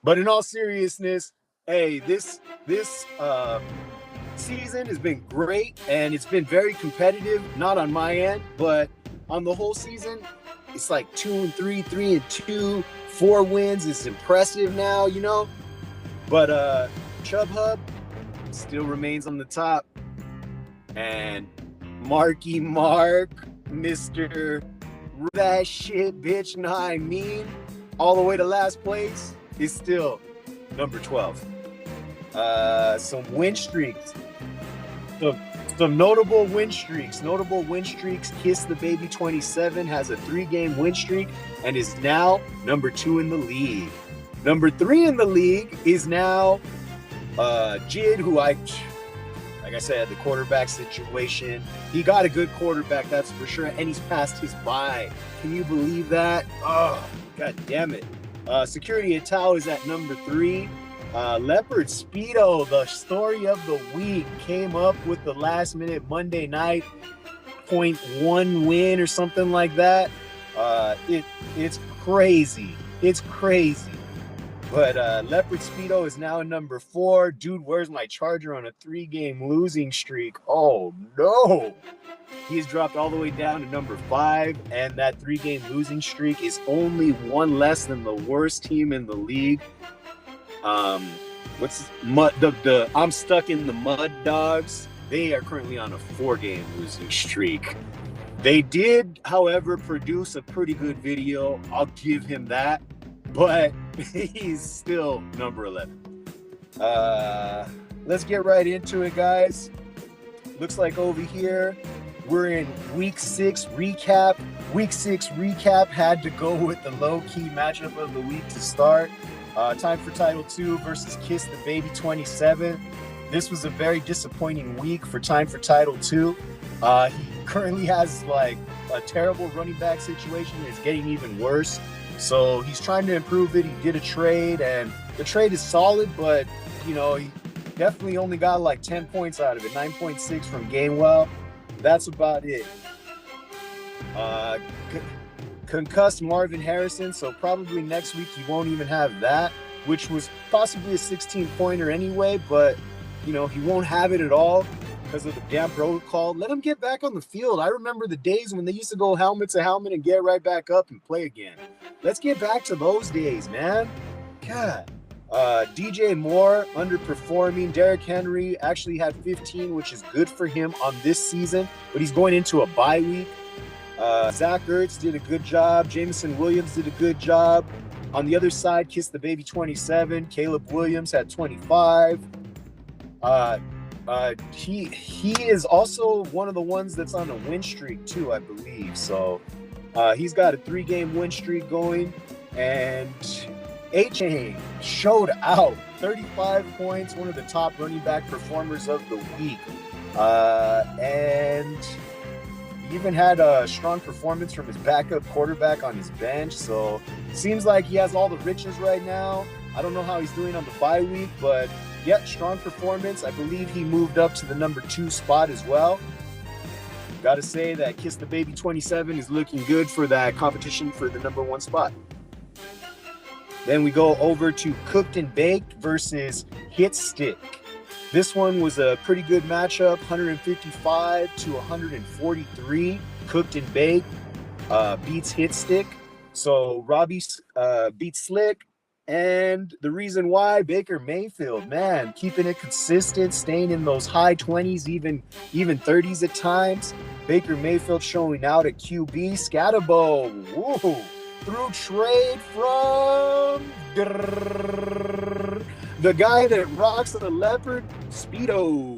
But in all seriousness, hey, this season has been great and it's been very competitive. Not on my end, but on the whole season, it's like 2-3, 3-2, 4 wins. It's impressive now, you know. But Chubb Hub still remains on the top, and Marky Mark, Mister that shit, bitch. Know I mean, all the way to last place is still number 12. Some win streaks. Some notable win streaks. Kiss the Baby 27 has a 3-game win streak and is now number 2 in the league. Number 3 in the league is now Jid, who like I said, the quarterback situation. He got a good quarterback, that's for sure, and he's passed his bye. Can you believe that? Oh, god damn it. Security Atao is at number 3. Leopard Speedo, the story of the week, came up with the last minute Monday night 0.1 win or something like that. It's crazy. It's crazy. But Leopard Speedo is now number 4. Dude, where's my Charger on a 3-game losing streak? Oh no. He's dropped all the way down to number 5, and that 3-game losing streak is only one less than the worst team in the league. The I'm Stuck in the Mud Dogs. They are currently on a 4-game losing streak. They did, however, produce a pretty good video. I'll give him that, but he's still number 11. Let's get right into it, guys. Looks like over here we're in week 6 recap. Week 6 recap had to go with the low-key matchup of the week to start. Time for Title 2 versus Kiss the Baby 27. This was a very disappointing week for Time for Title 2. He currently has like a terrible running back situation. It's getting even worse. So he's trying to improve it. He did a trade, and the trade is solid, but you know, he definitely only got like 10 points out of it. 9.6 from Gainwell. That's about it. Concussed Marvin Harrison, so probably next week he won't even have that, which was possibly a 16-pointer anyway, but you know, he won't have it at all because of the damn protocol. Let him get back on the field. I remember the days when they used to go helmet to helmet and get right back up and play again. Let's get back to those days, man. God. DJ Moore underperforming. Derrick Henry actually had 15, which is good for him on this season, but he's going into a bye week. Zach Ertz did a good job. Jameson Williams did a good job. On the other side, Kiss the Baby 27. Caleb Williams had 25. He is also one of the ones that's on a win streak too, I believe. So he's got a 3-game win streak going. And A-Chain showed out. 35 points, one of the top running back performers of the week. And he even had a strong performance from his backup quarterback on his bench. So seems like he has all the riches right now. I don't know how he's doing on the bye week, but yeah, strong performance. I believe he moved up to the number 2 spot as well. Got to say that Kiss the Baby 27 is looking good for that competition for the number 1 spot. Then we go over to Cooked and Baked versus Hit Stick. This one was a pretty good matchup, 155 to 143. Cooked and Baked beats Hit Stick. So Robbie beats Slick. And the reason why, Baker Mayfield, man, keeping it consistent, staying in those high 20s, even 30s at times. Baker Mayfield showing out at QB. Scatterbo, woo, through trade from the guy that rocks the Leopard, Speedo.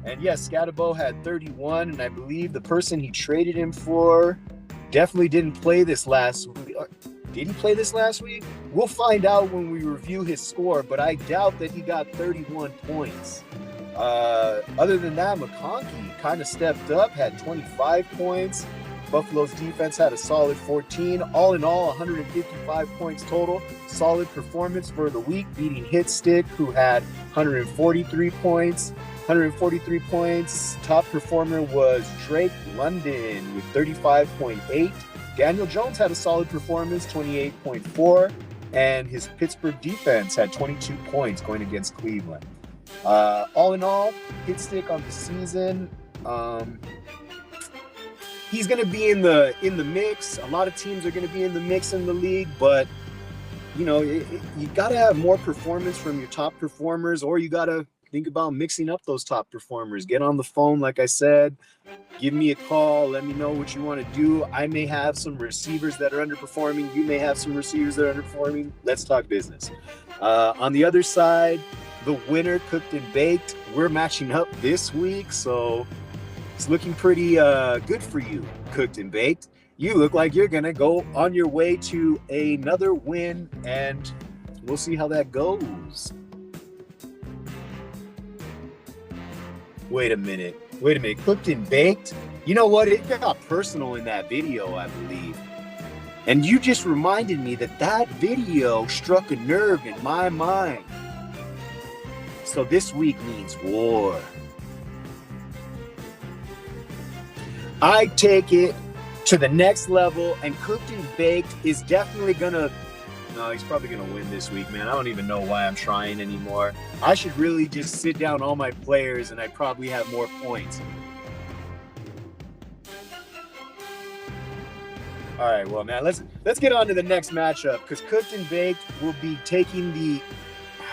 And yes, Scatterbo had 31, and I believe the person he traded him for definitely didn't play this last week. Did he play this last week? We'll find out when we review his score, but I doubt that he got 31 points. Other than that, McConkey kind of stepped up, had 25 points. Buffalo's defense had a solid 14. All in all, 155 points total. Solid performance for the week, beating Hit Stick, who had 143 points. 143 points. Top performer was Drake London with 35.8. Daniel Jones had a solid performance, 28.4. and his Pittsburgh defense had 22 points going against Cleveland. All in all, hit stick on the season. He's going to be in the mix. A lot of teams are going to be in the mix in the league, but you got to have more performance from your top performers, or you got to think about mixing up those top performers. Get on the phone, like I said. Give me a call. Let me know what you want to do. I may have some receivers that are underperforming. You may have some receivers that are underperforming. Let's talk business. On the other side, the winner, Cooked and Baked. We're matching up this week, so it's looking pretty good for you, Cooked and Baked. You look like you're going to go on your way to another win, and we'll see how that goes. Wait a minute. Cooked and Baked? You know what? It got personal in that video, I believe. And you just reminded me that video struck a nerve in my mind. So this week means war. I take it to the next level, and Cooked and Baked is definitely gonna... No, he's probably gonna win this week, man. I don't even know why I'm trying anymore. I should really just sit down all my players, and I'd probably have more points. All right, well, man, let's get on to the next matchup, because Cooked and Baked will be taking the...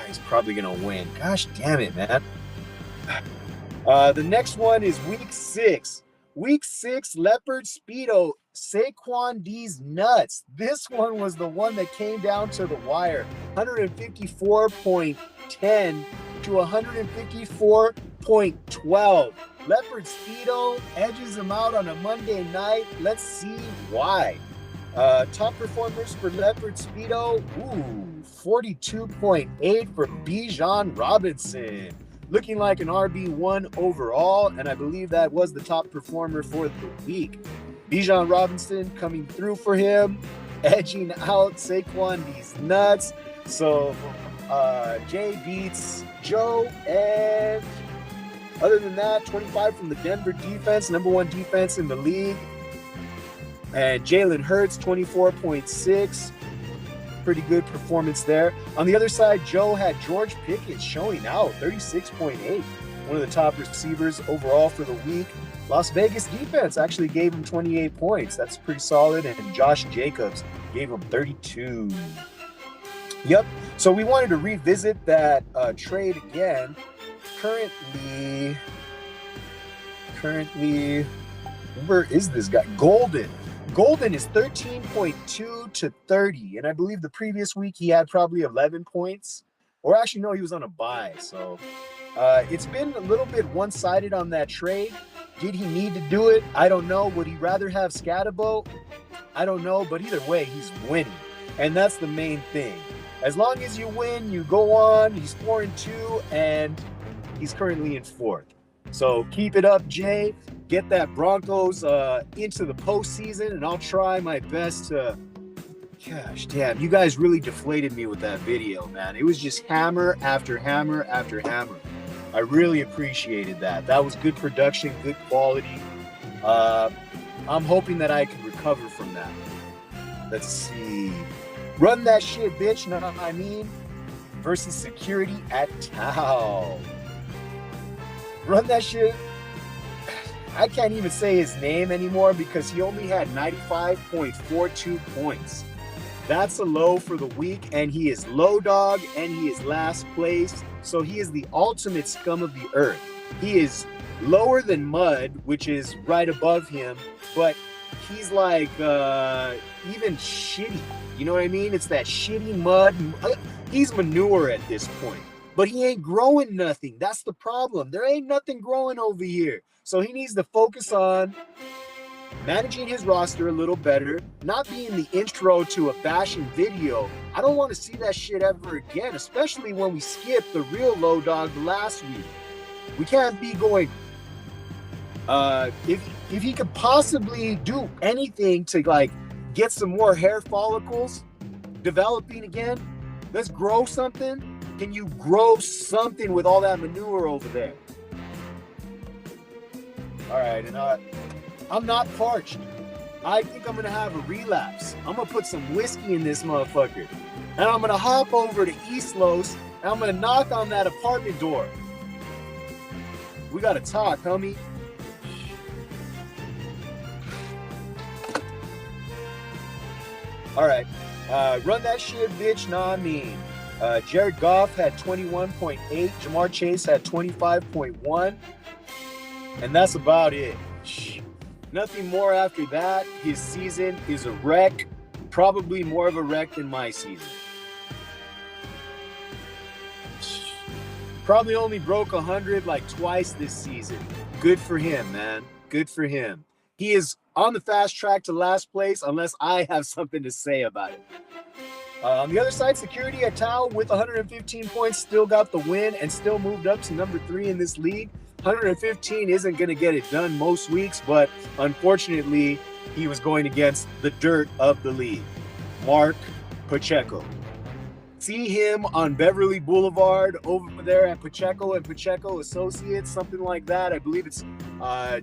he's probably gonna win. Gosh damn it, man. The next one is Week 6. Week 6, Leopard Speedo, Saquon D's nuts. This one was the one that came down to the wire. 154.10 to 154.12. Leopard Speedo edges him out on a Monday night. Let's see why. Top performers for Leopard Speedo. 42.8 for Bijan Robinson. Looking like an RB1 overall, and I believe that was the top performer for the week. Bijan Robinson coming through for him, edging out Saquon D's nuts. So Jay beats Joe, and other than that, 25 from the Denver defense, number 1 defense in the league. And Jalen Hurts, 24.6. Pretty good performance there. On the other side, Joe had George Pickett showing out, 36.8. One of the top receivers overall for the week. Las Vegas defense actually gave him 28 points. That's pretty solid. And Josh Jacobs gave him 32. Yep. So we wanted to revisit that trade again. Currently, where is this guy? Golden is 13.2 to 30, and I believe the previous week he had probably 11 points. Or actually, no, he was on a bye. So it's been a little bit one-sided on that trade. Did he need to do it? I don't know. Would he rather have Scatterbo? I don't know, but either way, he's winning, and that's the main thing. As long as you win, you go on. He's 4-2, and he's currently in 4th. So keep it up, Jay. Get that Broncos into the postseason, and I'll try my best to... Gosh, damn, you guys really deflated me with that video, man. It was just hammer after hammer after hammer. I really appreciated that. That was good production, good quality. I'm hoping that I can recover from that. Let's see. Run that shit, bitch, know what I mean? Versus Security at Tao. Run that shit. I can't even say his name anymore because he only had 95.42 points. That's a low for the week, and he is low dog, and he is last place. So he is the ultimate scum of the earth. He is lower than Mud, which is right above him, but he's like even shitty. You know what I mean? It's that shitty Mud. He's manure at this point. But he ain't growing nothing. That's the problem. There ain't nothing growing over here. So he needs to focus on managing his roster a little better, not being the intro to a bashing video. I don't want to see that shit ever again, especially when we skipped the real low dog last week. We can't be going... If he could possibly do anything to, like, get some more hair follicles developing again, let's grow something. Can you grow something with all that manure over there? All right, and I'm not parched. I think I'm going to have a relapse. I'm going to put some whiskey in this motherfucker. and I'm gonna hop over to East Los, and I'm gonna knock on that apartment door. We gotta talk, homie. All right, run that shit, bitch. Nah, I mean, Jared Goff had 21.8. Jamar Chase had 25.1, and that's about it. Nothing more after that. His season is a wreck. Probably more of a wreck than my season. Probably only broke 100 like twice this season. Good for him, man. Good for him. He is on the fast track to last place unless I have something to say about it. On the other side, Security at Tao with 115 points still got the win and still moved up to number 3 in this league. 115 isn't going to get it done most weeks, but unfortunately, he was going against the dirt of the league, Mark Pacheco. See him on Beverly Boulevard over there at Pacheco and Pacheco Associates, something like that. I believe it's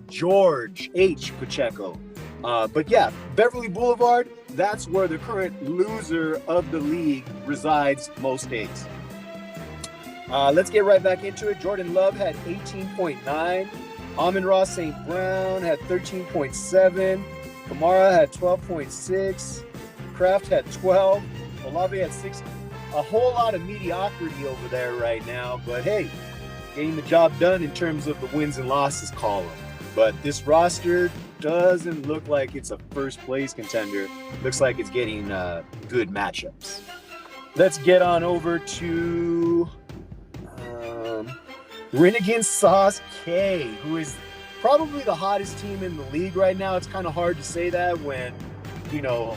George H. Pacheco. But yeah, Beverly Boulevard, that's where the current loser of the league resides most days. Let's get right back into it. Jordan Love had 18.9. Amon-Ra St. Brown had 13.7. Kamara had 12.6. Kraft had 12. Olave had 6. A whole lot of mediocrity over there right now. But hey, getting the job done in terms of the wins and losses column. But this roster doesn't look like it's a first place contender. Looks like it's getting good matchups. Let's get on over to Renegade Sauce K, who is probably the hottest team in the league right now. It's kind of hard to say that when, you know,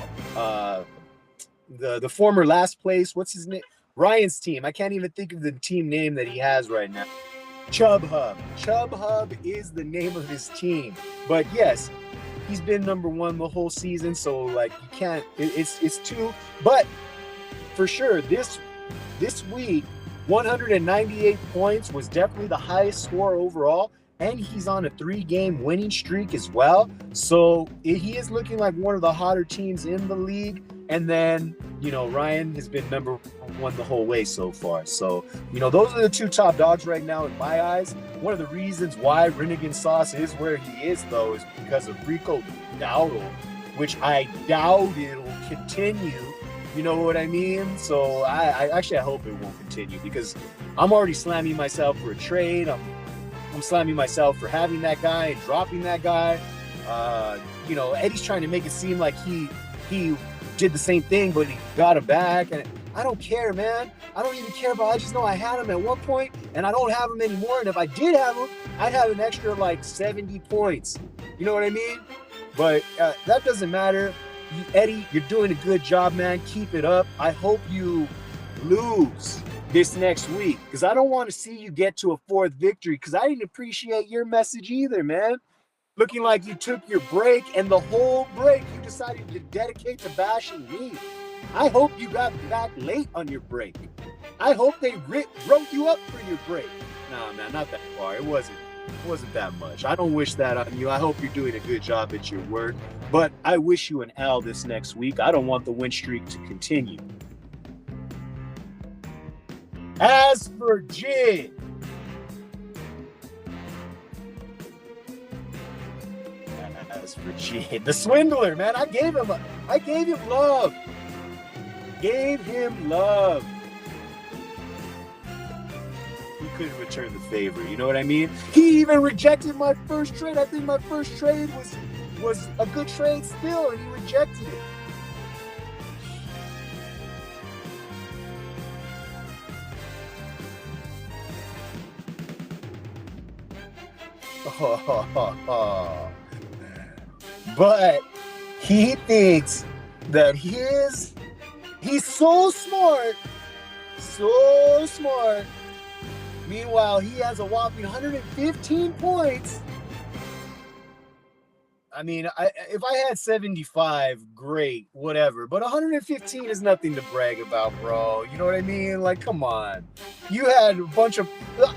the former last place, what's his name? Ryan's team. I can't even think of the team name that he has right now. Chubb Hub. Chubb Hub is the name of his team. But yes, he's been number 1 the whole season, so like you can't. It's too. But for sure, this week, 198 points was definitely the highest score overall, and he's on a 3-game winning streak as well. So he is looking like one of the hotter teams in the league. And then, you know, Ryan has been number 1 the whole way so far. So, you know, those are the 2 top dogs right now in my eyes. One of the reasons why Renegade Sauce is where he is, though, is because of Rico Dowdle, which I doubt it'll continue. You know what I mean? So I hope it won't continue, because I'm already slamming myself for a trade. I'm slamming myself for having that guy and dropping that guy. You know, Eddie's trying to make it seem like he did the same thing, but he got him back. And I don't care, man. I don't even care about. I just know I had him at one point, and I don't have him anymore. And if I did have him, I'd have an extra like 70 points. You know what I mean? But that doesn't matter. Eddie, you're doing a good job, man. Keep it up. I hope you lose this next week, because I don't want to see you get to a 4th victory, because I didn't appreciate your message either, man. Looking like you took your break, and the whole break you decided to dedicate to bashing me. I hope you got back late on your break. I hope they wrote you up for your break. Nah, man, not that far. It wasn't that much. I don't wish that on you. I hope you're doing a good job at your work, but I wish you an L this next week. I don't want the win streak to continue. As for Jid, the swindler, man, I gave him love. Gave him love. He couldn't return the favor. You know what I mean? He even rejected my first trade. I think my first trade was a good trade still, and he rejected it. But he thinks that he's so smart. Meanwhile, he has a whopping 115 points. I mean, if I had 75, great, whatever. But 115 is nothing to brag about, bro. You know what I mean? Like, come on. You had a bunch of...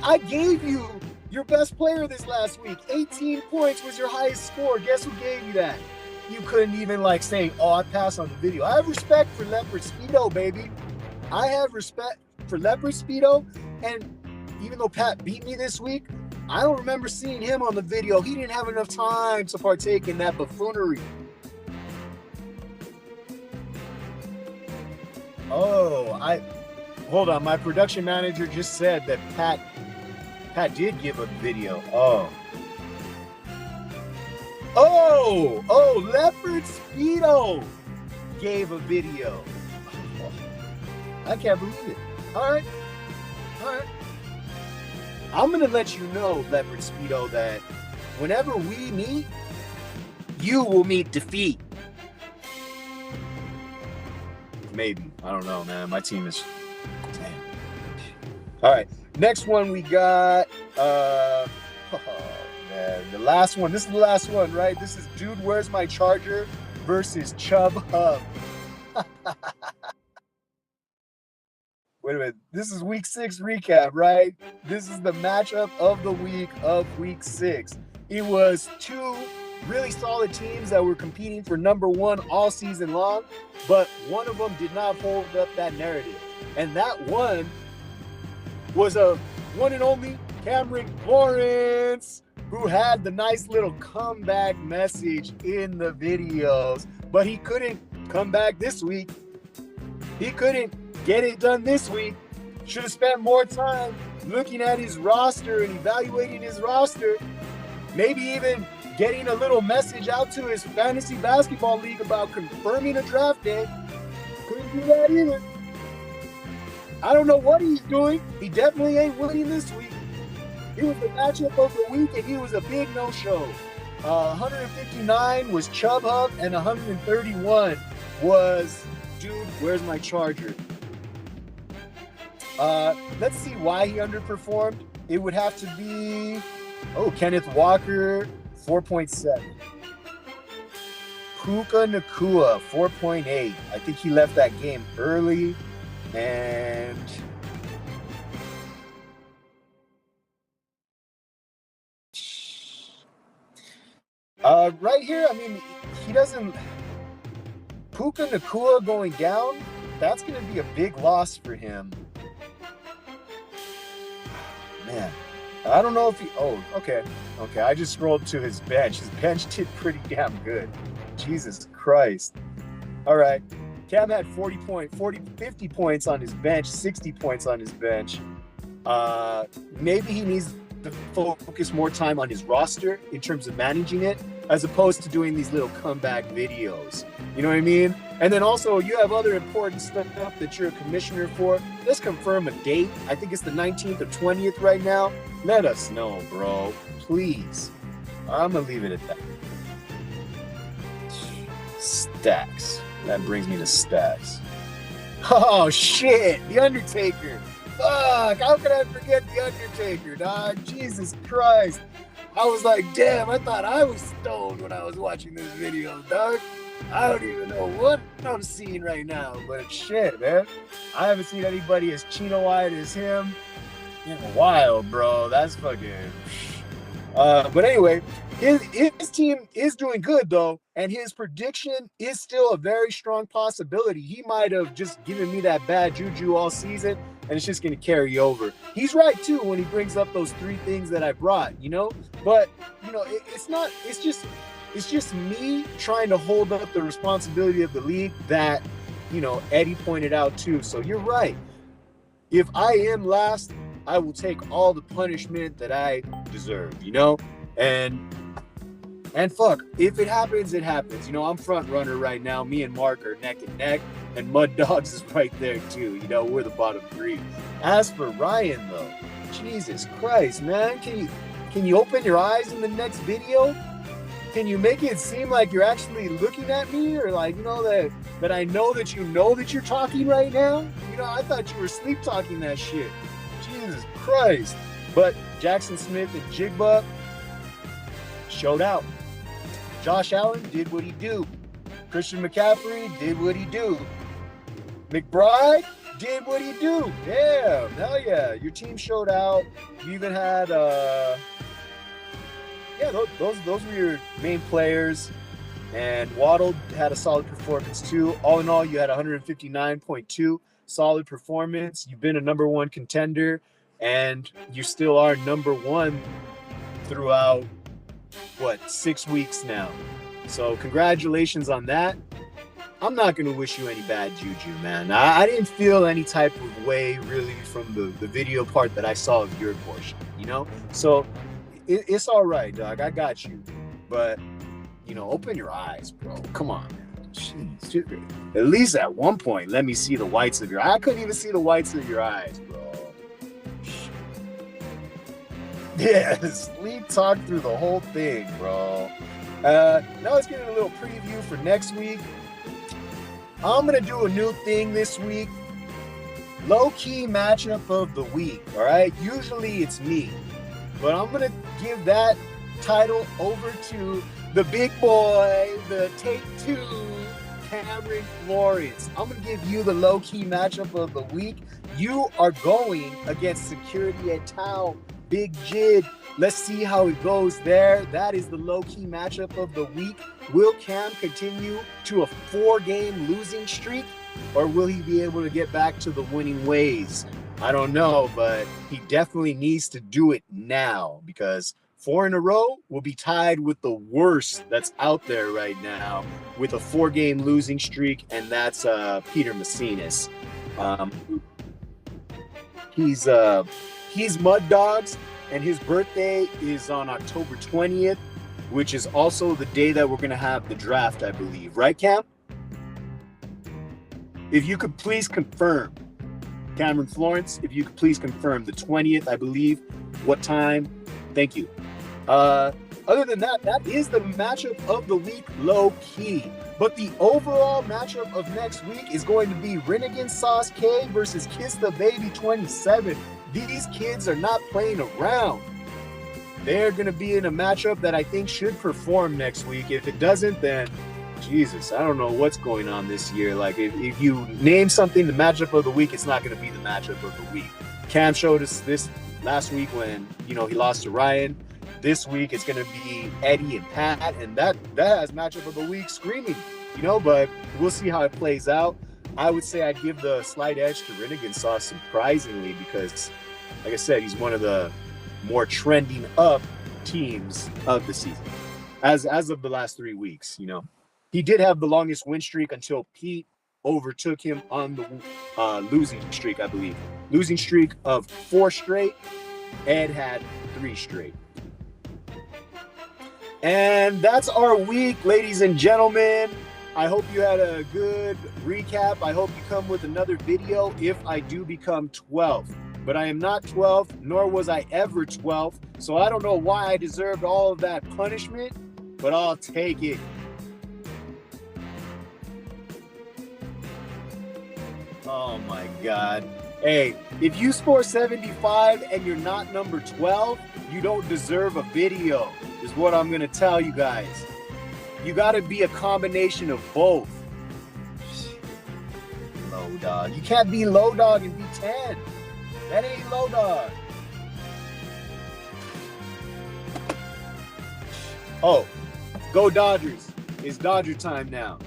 I gave you your best player this last week. 18 points was your highest score. Guess who gave you that? You couldn't even, like, say, oh, I passed on the video. I have respect for Leopard Speedo, baby. I have respect for Leopard Speedo, and even though Pat beat me this week, I don't remember seeing him on the video. He didn't have enough time to partake in that buffoonery. Oh, hold on. My production manager just said that Pat did give a video. Oh, Leopard Speedo gave a video. I can't believe it. All right. I'm going to let you know, Leopard Speedo, that whenever we meet, you will meet defeat. Maybe. I don't know, man. My team is... Damn. All right. Next one we got... Oh, man. The last one. This is the last one, right? This is Dude, Where's My Charger versus Chub Hub. Wait a minute. This is week 6 recap, right? This is the matchup of the week of week 6. It was 2 really solid teams that were competing for number 1 all season long, but one of them did not hold up that narrative. And that one was a one and only Cameron Lawrence, who had the nice little comeback message in the videos, but he couldn't come back this week. He couldn't get it done this week. Should have spent more time looking at his roster and evaluating his roster. Maybe even getting a little message out to his fantasy basketball league about confirming a draft day. Couldn't do that either. I don't know what he's doing. He definitely ain't winning this week. He was the matchup of the week, and he was a big no-show. 159 was Chub Hub, and 131 was Dude, Where's My Charger? Let's see why he underperformed. It would have to be, Kenneth Walker, 4.7. Puka Nacua, 4.8. I think he left that game early. And right here, I mean, he doesn't... Puka Nacua going down, that's going to be a big loss for him. Man, I don't know if he... Okay. I just scrolled to his bench. His bench did pretty damn good. Jesus Christ. All right. Cam had 50 points on his bench, 60 points on his bench. Maybe he needs to focus more time on his roster in terms of managing it, as opposed to doing these little comeback videos. You know what I mean? And then also, you have other important stuff that you're a commissioner for. Let's confirm a date. I think it's the 19th or 20th right now. Let us know, bro. Please. I'm going to leave it at that. Stacks. That brings me to stacks. Oh, shit. The Undertaker. Fuck. How could I forget The Undertaker, dog? Jesus Christ. I was like, damn, I thought I was stoned when I was watching this video, dog. I don't even know what I'm seeing right now, but shit, man. I haven't seen anybody as chino-eyed as him in a while, bro. That's fucking... But anyway, his team is doing good, though, and his prediction is still a very strong possibility. He might have just given me that bad juju all season, and it's just going to carry over. He's right, too, when he brings up those 3 things that I brought, you know? But, you know, it's just me trying to hold up the responsibility of the league that, you know, Eddie pointed out, too. So you're right. If I am last, I will take all the punishment that I deserve, you know? And fuck, if it happens, it happens. You know, I'm front runner right now. Me and Mark are neck and neck, and Mud Dogs is right there too. You know, we're the bottom 3. As for Ryan, though, Jesus Christ, man, can you open your eyes in the next video? Can you make it seem like you're actually looking at me, or like, you know, that I know that you're talking right now? You know, I thought you were sleep talking that shit. Jesus Christ. But Jackson Smith and Jigba showed out. Josh Allen did what he do. Christian McCaffrey did what he do. McBride did what he do. Damn, hell yeah. Your team showed out. You even had those were your main players. And Waddle had a solid performance too. All in all, you had 159.2. solid performance. You've been a #1 contender, and you still are #1 throughout, what, 6 weeks now. So congratulations on that. I'm not going to wish you any bad juju, man. I didn't feel any type of way really from the video part that I saw of your portion, you know? So it's all right, dog. I got you. But, you know, open your eyes, bro. Come on, man. Jeez. At least at one point, let me see the whites of your eyes. I couldn't even see the whites of your eyes, bro. Yeah, sleep talk through the whole thing, bro. Now let's get a little preview for next week. I'm going to do a new thing this week. Low-key matchup of the week, all right? Usually it's me. But I'm going to give that title over to the big boy, the Take Two, Cameron Florence. I'm going to give you the low-key matchup of the week. You are going against Security at Tau, Big Jid. Let's see how it goes there. That is the low-key matchup of the week. Will Cam continue to a 4-game losing streak, or will he be able to get back to the winning ways? I don't know, but he definitely needs to do it now, because 4 in a row will be tied with the worst that's out there right now with a 4-game losing streak, and that's Peter Macinas. He's Mud Dogs, and his birthday is on October 20th, which is also the day that we're going to have the draft, I believe. Right, Cam? If you could please confirm, Cameron Florence, if you could please confirm the 20th, I believe. What time? Thank you. Other than that, that is the matchup of the week, low key. But the overall matchup of next week is going to be Renegade Sauce K versus Kiss the Baby 27. These kids are not playing around. They're going to be in a matchup that I think should perform next week. If it doesn't, then Jesus, I don't know what's going on this year. Like, if you name something the matchup of the week, it's not going to be the matchup of the week. Cam showed us this last week when, you know, he lost to Ryan. This week it's going to be Eddie and Pat, and that has matchup of the week screaming, you know, but we'll see how it plays out. I would say I'd give the slight edge to Renegade Sauce, surprisingly, because, like I said, he's one of the more trending up teams of the season as of the last 3 weeks. You know, he did have the longest win streak until Pete overtook him on the losing streak, I believe. Losing streak of 4 straight. Ed had 3 straight. And that's our week, ladies and gentlemen. I hope you had a good recap. I hope you come with another video if I do become 12. But I am not 12, nor was I ever 12. So I don't know why I deserved all of that punishment, but I'll take it. Oh my God. Hey, if you score 75 and you're not number 12, you don't deserve a video, is what I'm going to tell you guys. You got to be a combination of both. Low dog. You can't be low dog and be 10. That ain't low dog. Oh, go Dodgers. It's Dodger time now.